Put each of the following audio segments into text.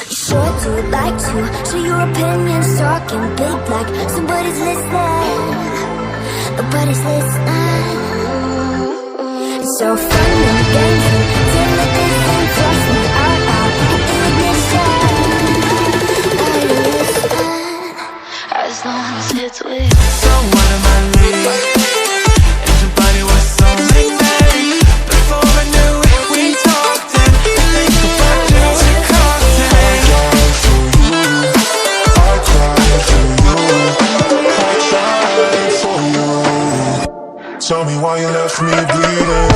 You sure do like to share your opinions, talking big like somebody's listening. Nobody's listening. It's so fun and games until the distance toss me out in ignition. Are you listening? As long as it's with you. So what am I leaving? And your body was so magnetic. Before I knew it, we talked and I think about you to content. I cried for you. Tell me why you left me bleeding.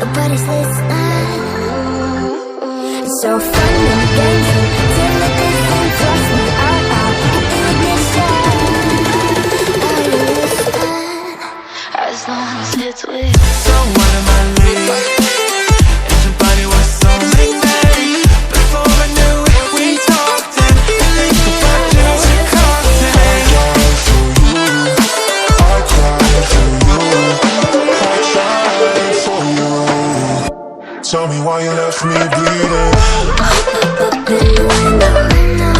nobody's listening. It's so fun and games until the distance flush me out into ignition. Are you listening? As long as it's with you. So what am I leaving? And your body was so magnetic. Before I knew it, we talked and I think about you to cocktail. Tell me why you left me bleeding.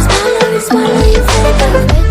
My love is my leave.